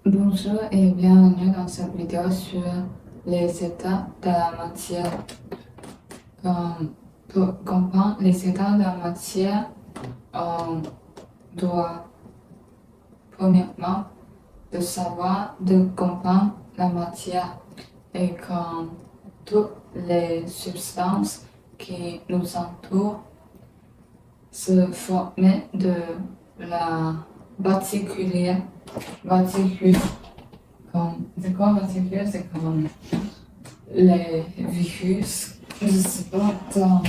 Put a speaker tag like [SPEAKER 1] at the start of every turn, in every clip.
[SPEAKER 1] Bonjour et bienvenue dans cette vidéo sur les états de la matière. Pour comprendre les états de la matière, on doit premièrement de savoir de comprendre la matière et comme toutes les substances qui nous entourent se forment de la particulière particule. C'est quoi particule? C'est comme les virus, je sais pas, dans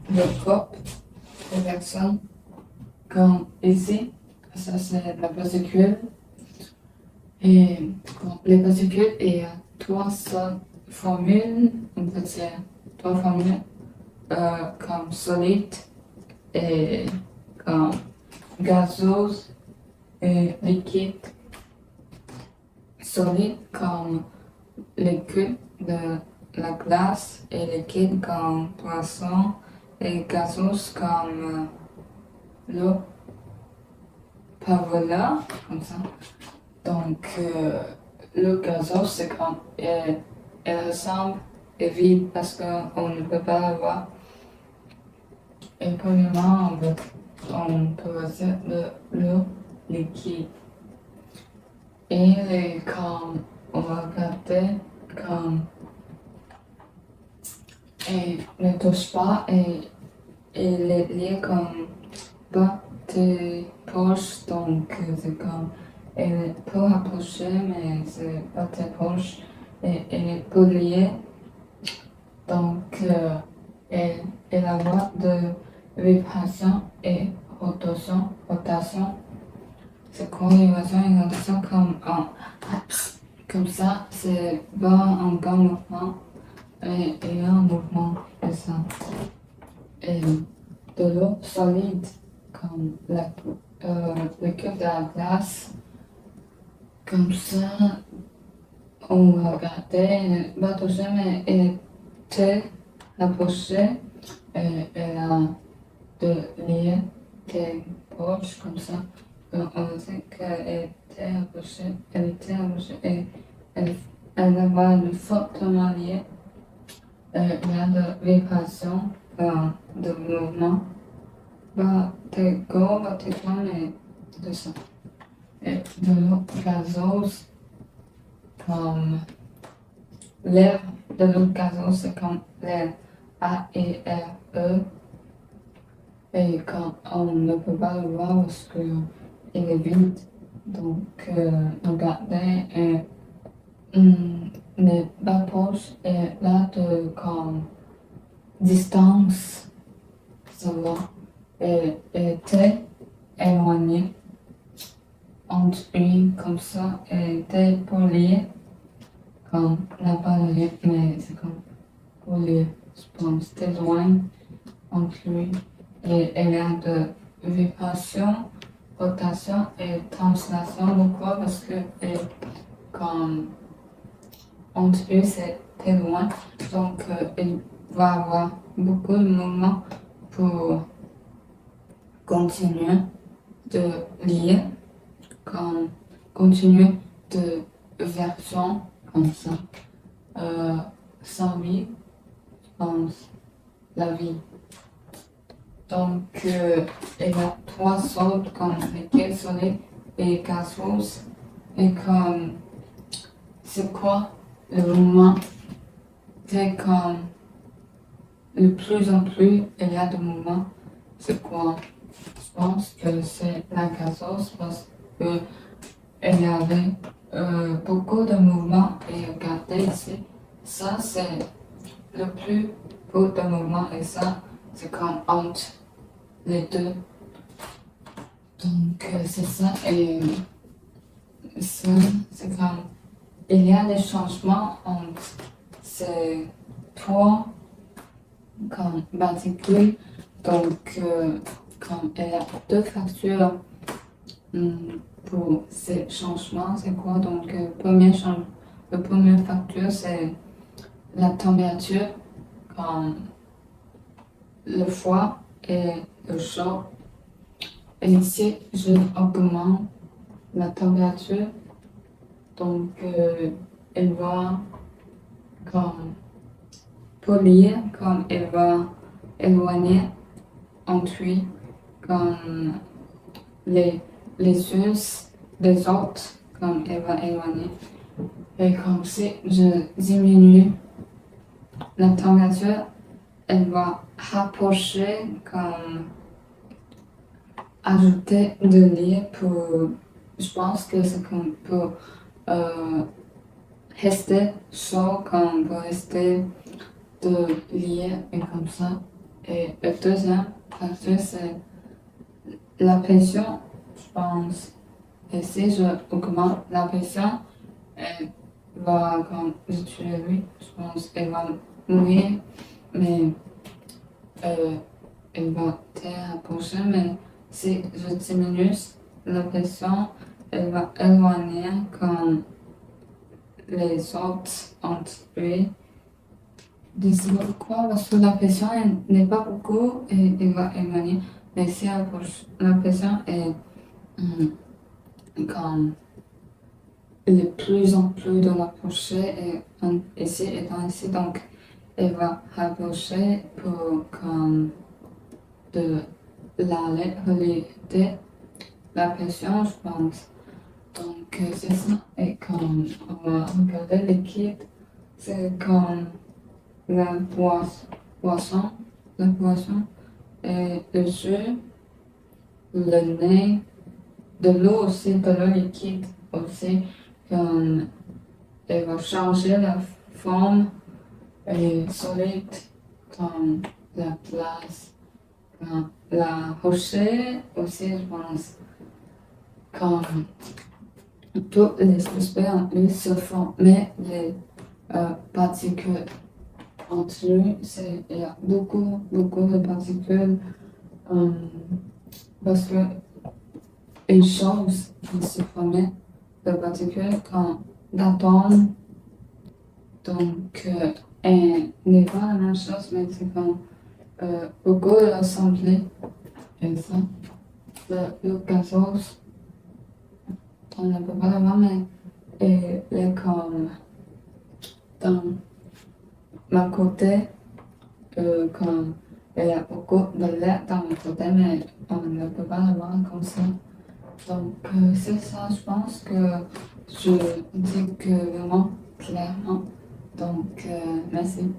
[SPEAKER 1] le corps des personnes. Comme ici, ça c'est la particule. Et les particules, il y a trois formules, on peut dire trois formules, comme solide et comme gazeuse et liquide. Solide comme liquide de la glace et liquide comme poisson et gazeuse comme l'eau. Pas voilà, comme ça. Donc, l'eau gazeuse, c'est comme elle ressemble et vide parce qu'on ne peut pas la voir. Et premièrement, on peut dire de l'eau liquide. Et quand on va regarder, comme elle ne touche pas et elle est liée comme bas tes poches, donc c'est comme elle peut approcher, mais c'est pas tes poches et elle peut lier, donc elle a voie de vibration et rotation. C'est quoi vibration et rotation comme ça, c'est pas un grand mouvement et un mouvement et ça. Et de l'eau solide comme le cube de la glace. Comme ça, on va regarder, pas toucher, mais elle était rapprochée et elle a de lier tes poches comme ça. On sait qu'elle était rapprochée et elle avait fortement lié. Il y a de vibration, de mouvement. Bah, t'es go, bah, t'es plein et de ça. Et de l'eau gazeuse, comme l'air de l'eau gazeuse, c'est comme l'air A-E-R-E. Et quand on ne peut pas le voir parce qu'il est vide. Donc, regardez, mais la poche est là de comme distance, ça va, et était éloigné entre une comme ça et était polié comme la balle, mais c'est comme polié, je pense, c'était loin entre lui et elle a de vibration, rotation et translation. Pourquoi? Parce que comme entre eux c'était loin, donc il va avoir beaucoup de mouvements pour continuer de lier, comme continuer de version comme ça. Sans vie, je pense, la vie. Donc, il y a trois sortes comme liquide, solide et gazeuse. Et comme, c'est quoi le mouvement? C'est comme, de plus en plus, il y a de mouvements. C'est quoi? Je pense que c'est la gazeuse parce que il y avait beaucoup de mouvements et regardez ici, ça c'est le plus beau de mouvement et ça c'est comme entre les deux. Donc c'est ça et ça c'est comme il y a des changements entre ces trois comme particules. Donc comme il y a deux factures pour ces changements, c'est quoi? Donc le premier facteur c'est la température, comme le froid et le chaud. Et ici, je augmente la température Donc, elle va comme polir, comme elle va éloigner entre lui, comme les, les uns des autres, comme elle va éloigner. Et comme si je diminue la température, elle va rapprocher, comme ajouter de l'air pour, je pense que c'est comme pour rester chaud, comme pour rester de l'air et comme ça. Et le deuxième facteur, c'est la pression, je pense. Et si je augmente la pression, elle va, comme je tue lui, je pense qu'elle va mourir, mais euh, elle va très approcher, mais si je diminue la pression, elle va éloigner comme les autres entre lui. Dis pourquoi? Parce que la pression n'est pas beaucoup et elle va éloigner. Mais si la pression est comme de plus en plus de rapprocher et ici étant ici, donc elle va rapprocher pour comme de relier la pression, je pense. Donc c'est ça. Et comme on va regarder l'équipe, c'est comme la boisson, la boisson et le jus, le nez, de l'eau aussi, de l'eau liquide aussi, comme elle va changer la forme et solide comme la place, comme la rocher aussi, je pense, comme tous les aspects en lui se font, mais les particules entre lui, il y a beaucoup de particules parce que une chose qui se forme de particules quand d'atomes, donc et n'est pas la même chose, mais c'est comme beaucoup rassemblés, et ça, le gazose, on ne peut pas l'avoir, mais il est comme dans ma côté, comme il y a beaucoup de lait dans mon côté, mais on ne peut pas l'avoir comme ça. Donc, c'est ça, je pense que je dis que vraiment clairement. Donc, merci.